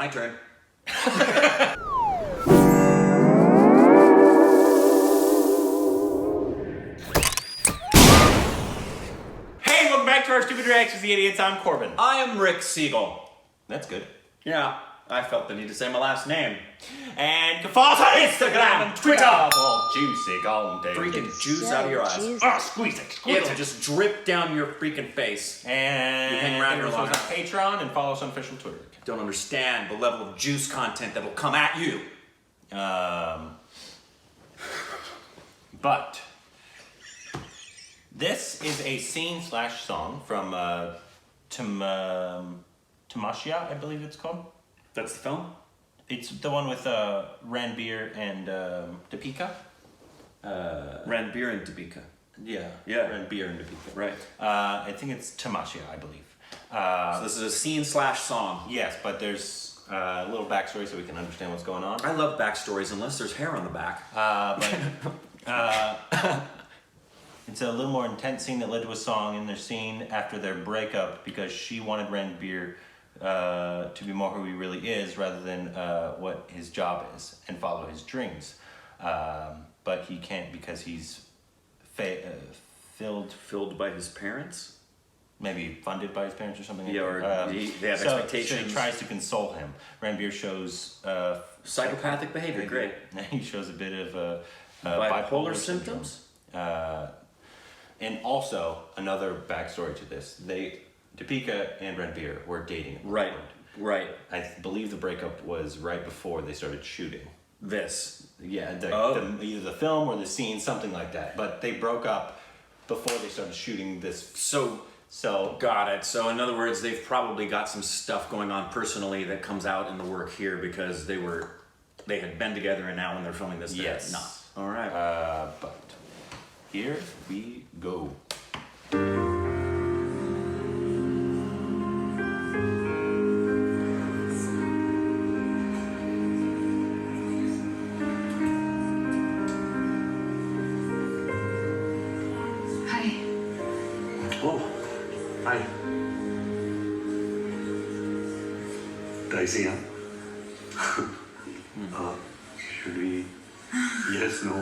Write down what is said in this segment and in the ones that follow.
My turn. Hey, welcome back to our Stupid Reactions, the Idiots. I'm Corbin. I am Rick Siegel. That's good. Yeah, I felt the need to say my last name. And follow us on Instagram and Twitter. All juicy golden. Freaking juice out of your eyes. Oh, squeeze it. It'll just drip down your freaking face. And you hang around here follow long us on enough. Patreon and follow us on official Twitter. Don't understand the level of juice content that will come at you. But this is a scene/song from Tamasha, I believe it's called. That's the film? It's the one with Ranbir and Deepika. Ranbir and Deepika. Yeah. Ranbir and Deepika. Right. I think it's Tamasha, I believe. So this is a scene/song. Yes, but there's a little backstory so we can understand what's going on. I love backstories unless there's hair on the back. It's a little more intense scene that led to a song in their scene after their breakup because she wanted Ranbir to be more who he really is rather than what his job is and follow his dreams. But he can't because he's Filled by his parents? Maybe funded by his parents or something. Yeah, like or they have expectations. So he tries to console him. Ranbir shows Psychopathic behavior, great. He shows a bit of bipolar symptoms. And also another backstory to this: Deepika and Ranbir were dating. At one Right, point. right. I believe the breakup was right before they started shooting. This. Yeah, either the film or the scene, something like that. But they broke up before they started shooting this. So got it. So in other words, they've probably got some stuff going on personally that comes out in the work here because they had been together and now when they're filming this, they're not. All right. But here we go. Hi. Dicey, huh? Should we? Yes, no?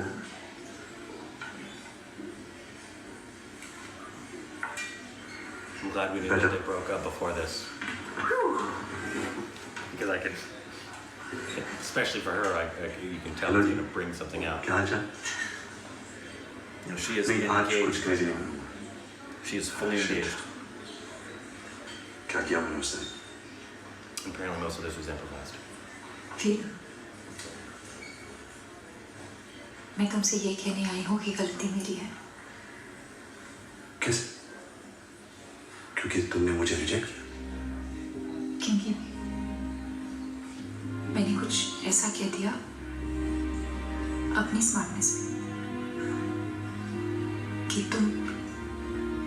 I'm glad we knew that they broke up before this. Because I could, especially for her, you can tell it's going to bring something out. क्या हाल You know, she is नहीं आज कुछ engaged. crazy नहीं She is fully engaged. क्या किया मैंने उससे Apparently most of this was improvised. फिर मैं तुमसे ये कहने आई हूँ कि गलती मेरी है किस क्योंकि तुमने मुझे रिजेक्ट किया क्योंकि मैंने कुछ ऐसा कह दिया अपनी स्मार्टनेस में कि तुम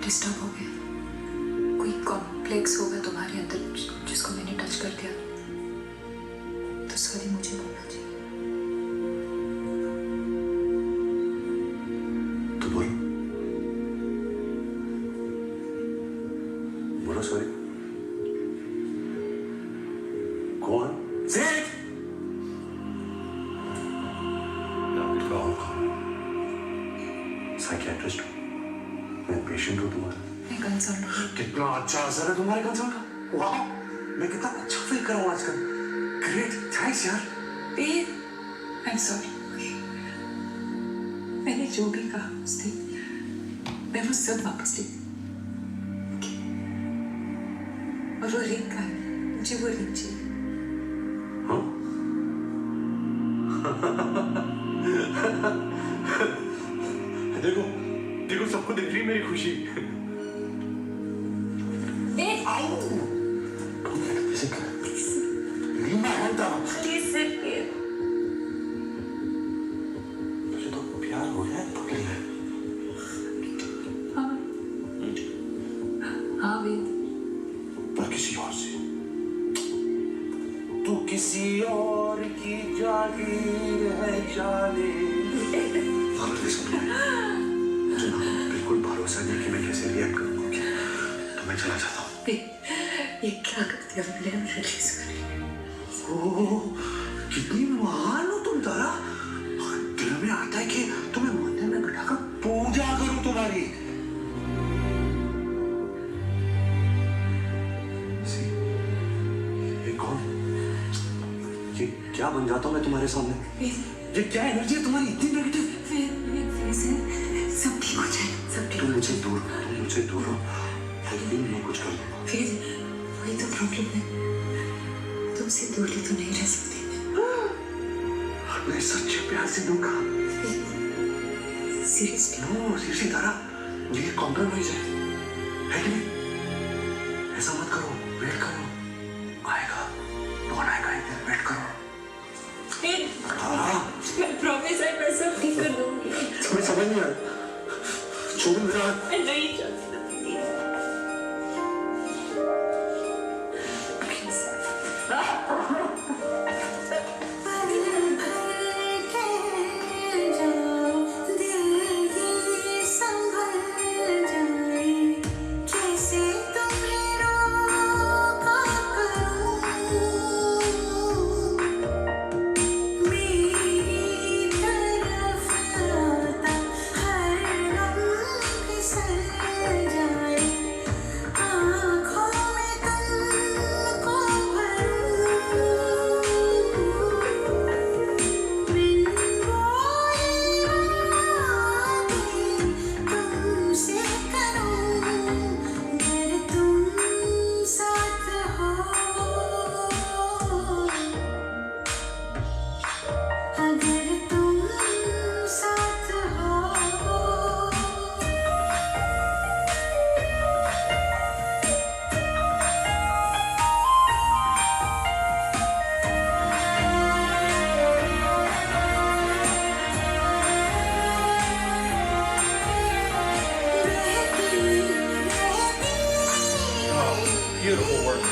डिस्टर्ब हो गए कोई कॉम्प्लेक्स होगा तुम्हारे अंदर जिसको मैंने टच कर दिया तो सॉरी मुझे बोलना चाहिए तो बोलो सॉरी कौन से No, good call. साइकियाट्रिस्ट मैं पेशेंट हूँ तुम्हारा मैं कंसर्न हूँ कितना अच्छा असर है तुम्हारे कंसर्न का वाह मैं कितना अच्छा फील कर रहा हूँ आजकल ग्रेट थैंक्स यार आई एम सॉरी मैंने जो भी कहा उस दिन मैं वो सब वापस ले और वो रिंग का है मुझे वो रिंग चाहिए हाँ देखो देखो सबको दिख रही मेरी खुशी तुझे तो प्यार हो गया पकड़ी है हाँ वेद पर किसी और से तू किसी और की जागीर है जाने मुझे बिल्कुल भरोसा नहीं कि मैं कैसे रिएक्ट करूंगा तो मैं चला जाता हूँ ये क्या कर दिया मैंने रिलीज कर ओह, कितनी महान हो तुम तारा। दिल में आता है कि तुम्हें मंदिर में बिठाकर पूजा करूं तुम्हारी। ये कौन? ये क्या बन जाता हूं मैं तुम्हारे सामने? ये क्या एनर्जी है तुम्हारी इतनी नेगेटिव? सब ठीक हो जाए, सब ठीक। तुम मुझे दूर हो। मैं कुछ कर दूंगा। फिर वही तो प्रॉब्लम है, तुमसे दूर ही तो नहीं रह सकते। मैं सच्चे प्यार से दूंगा। सीरियसली? नो सीरियसली तारा, ये कॉम्प्रोमाइज है कि नहीं? ऐसा मत करो, वेट करो, आएगा, कौन आएगा एक दिन, वेट करो। मैं प्रॉमिस है, मैं सब ठीक कर दूंगी। तुम्हें समझ नहीं आया? छोड़ो मेरा हाथ। मैं नहीं चाहती। Beautiful work.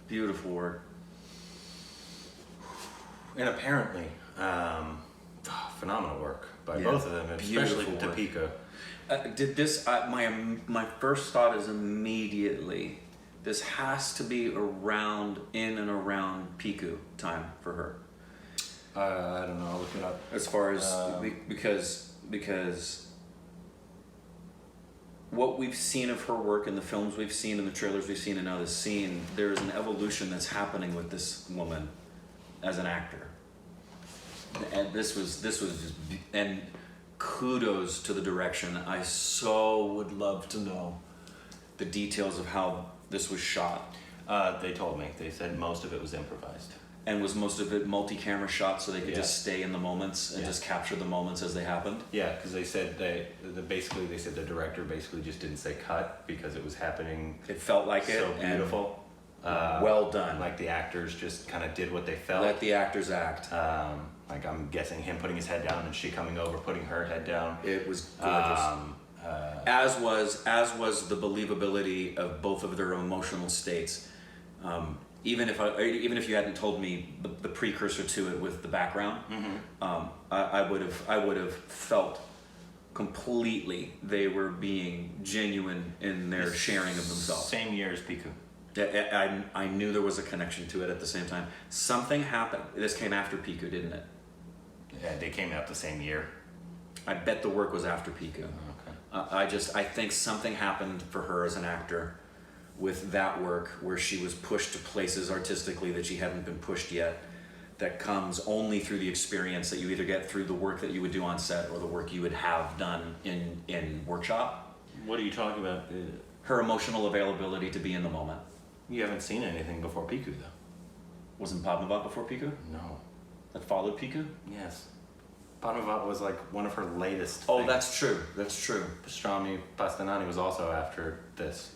Beautiful work. And apparently, phenomenal work by both of them, especially Deepika. Did this? My first thought is immediately, this has to be in and around Piku time for her. I don't know. I'll look it up. As far as because what we've seen of her work in the films we've seen, in the trailers we've seen, and now this scene, there's an evolution that's happening with this woman as an actor. And this was just, and kudos to the direction. I so would love to know the details of how this was shot. They told me. They said most of it was improvised. And was most of it multi-camera shot so they could just stay in the moments and just capture the moments as they happened? Yeah, because they said they said the director basically just didn't say cut because it was happening. It felt like so it. beautiful. Well done. Like the actors just kind of did what they felt. Let the actors act. Like I'm guessing him putting his head down and she coming over putting her head down. It was gorgeous. As was the believability of both of their emotional states. Even if you hadn't told me the precursor to it with the background, I would have felt completely they were being genuine in their sharing of themselves. Same year as Piku. I knew there was a connection to it at the same time. Something happened. This came after Piku, didn't it? Yeah, they came out the same year. I bet the work was after Piku. Okay. I think something happened for her as an actor with that work where she was pushed to places artistically that she hadn't been pushed yet, that comes only through the experience that you either get through the work that you would do on set or the work you would have done in workshop. What are you talking about? Her emotional availability to be in the moment. You haven't seen anything before Piku though. Wasn't Padmavat before Piku? No. That followed Piku? Yes. Padmavat was like one of her latest Oh, things. that's true. That's true. Pastrami Pastanani was also after this.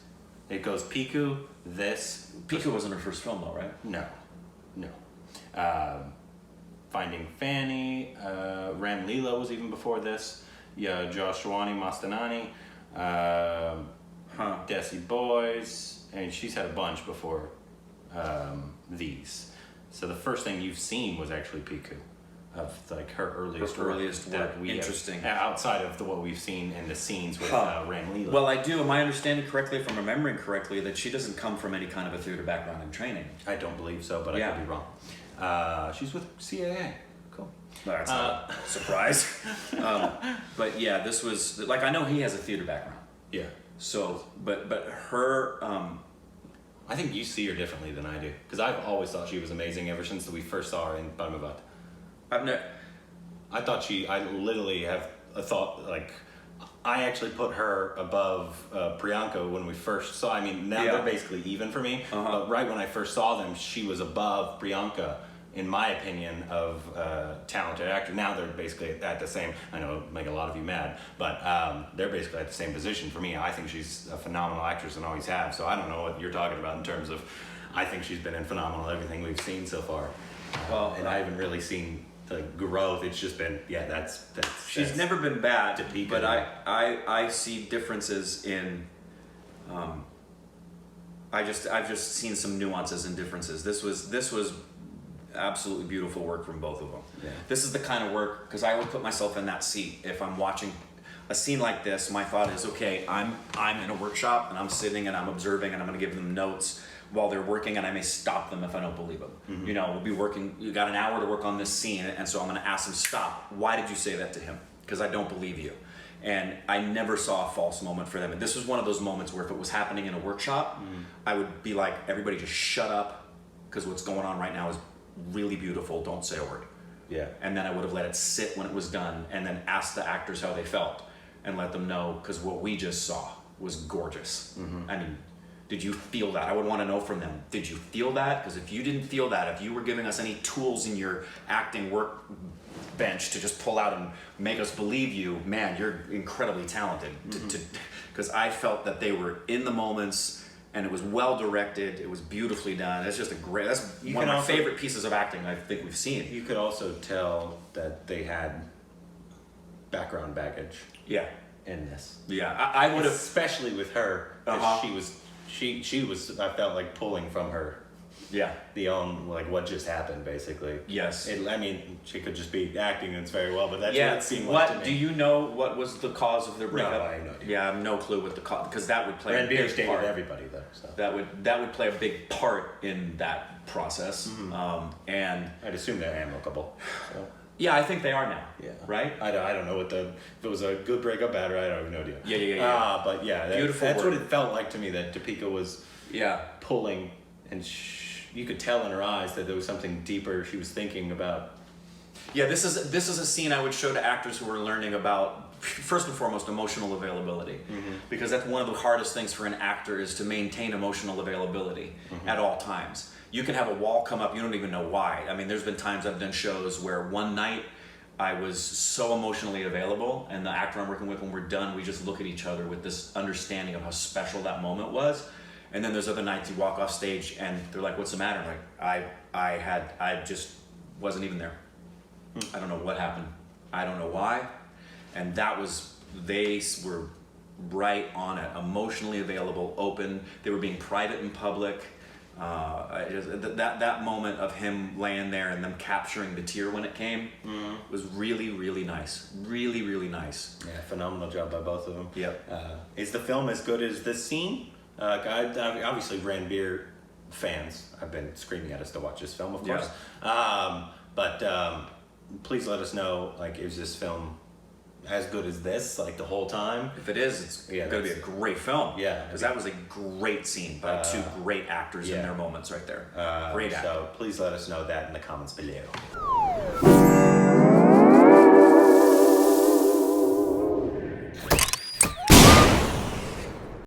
It goes Piku, this. Piku wasn't her first film though, right? No. Finding Fanny, Ram Leela was even before this. Yeah, Joshwani Mastanani, Desi Boys, and she's had a bunch before these. So the first thing you've seen was actually Piku, of like her earliest work. Interesting. Outside of what we've seen in the scenes with Ram Leela. Well, I do. Am I understanding correctly, if I'm remembering correctly, that she doesn't come from any kind of a theater background and training? I don't believe so, but I could be wrong. She's with CAA. Cool. That's not a surprise. But yeah, this was like, I know he has a theater background. Yeah. So, but her. I think you see her differently than I do, because I've always thought she was amazing ever since we first saw her in Padmavat. I literally have a thought, like, I actually put her above Priyanka when we first saw. I mean, now they're basically even for me. But right when I first saw them, she was above Priyanka, in my opinion, of talented actor. Now they're basically at the same. I know it'll make a lot of you mad, but they're basically at the same position for me. I think she's a phenomenal actress and always have. So I don't know what you're talking about in terms of. I think she's been in phenomenal everything we've seen so far. And I haven't really seen the growth. It's just been She's never been bad, Deepika. but I see differences in. I've just seen some nuances and differences. This was absolutely beautiful work from both of them. Yeah. This is the kind of work, because I would put myself in that seat if I'm watching a scene like this. My thought is, okay, I'm in a workshop and I'm sitting and I'm observing and I'm going to give them notes while they're working, and I may stop them if I don't believe them. Mm-hmm. You know, we'll be working, you got an hour to work on this scene, and so I'm gonna ask them, stop, why did you say that to him? Because I don't believe you. And I never saw a false moment for them. And this was one of those moments where if it was happening in a workshop, I would be like, everybody just shut up, because what's going on right now is really beautiful, don't say a word. Yeah. And then I would have let it sit when it was done, and then ask the actors how they felt, and let them know, because what we just saw was gorgeous. I mean, did you feel that? I would want to know from them, did you feel that? Because if you didn't feel that, if you were giving us any tools in your acting work bench to just pull out and make us believe you, man, you're incredibly talented. Because I felt that they were in the moments, and it was well directed, it was beautifully done. That's just that's one of my favorite pieces of acting I think we've seen. You could also tell that they had background baggage. Yeah. In this. Yeah, I would have, especially with her, 'cause she was, I felt like pulling from her. Yeah. Like what just happened, basically. Yes. I mean, she could just be acting, and it's very well, but that's what it seemed like to me. Do you know what was the cause of their breakup? No, I have no idea. Yeah, I have no clue what the cause, because that would play a Ranbir big dated part. everybody though, so. That would play a big part in that process. And I'd assume they're amicable. So. yeah, I think they are now. Yeah. Right? I don't know if it was a good breakup, bad, or I have no idea. Yeah. But yeah, Beautiful that's work. what it felt like to me, that Deepika was Yeah. pulling and you could tell in her eyes that there was something deeper she was thinking about. Yeah, this is a scene I would show to actors who are learning about, first and foremost, emotional availability, because that's one of the hardest things for an actor is to maintain emotional availability at all times. You can have a wall come up, you don't even know why. I mean, there's been times I've done shows where one night I was so emotionally available, and the actor I'm working with, when we're done, we just look at each other with this understanding of how special that moment was. And then there's other nights you walk off stage and they're like, "What's the matter?" I'm like, I just wasn't even there. I don't know what happened. I don't know why. And that was, they were right on it, emotionally available, open. They were being private in public. That moment of him laying there and them capturing the tear when it came was really, really nice. Really, really nice. Yeah, phenomenal job by both of them. Yep. Is the film as good as this scene? Obviously, Ranbir fans have been screaming at us to watch this film, of course. Yeah. But please let us know, like, is this film as good as this, like, the whole time? If it is, it's going to be a great film. Yeah. Because that was a great scene by two great actors in their moments right there. Great actor. So please let us know that in the comments below.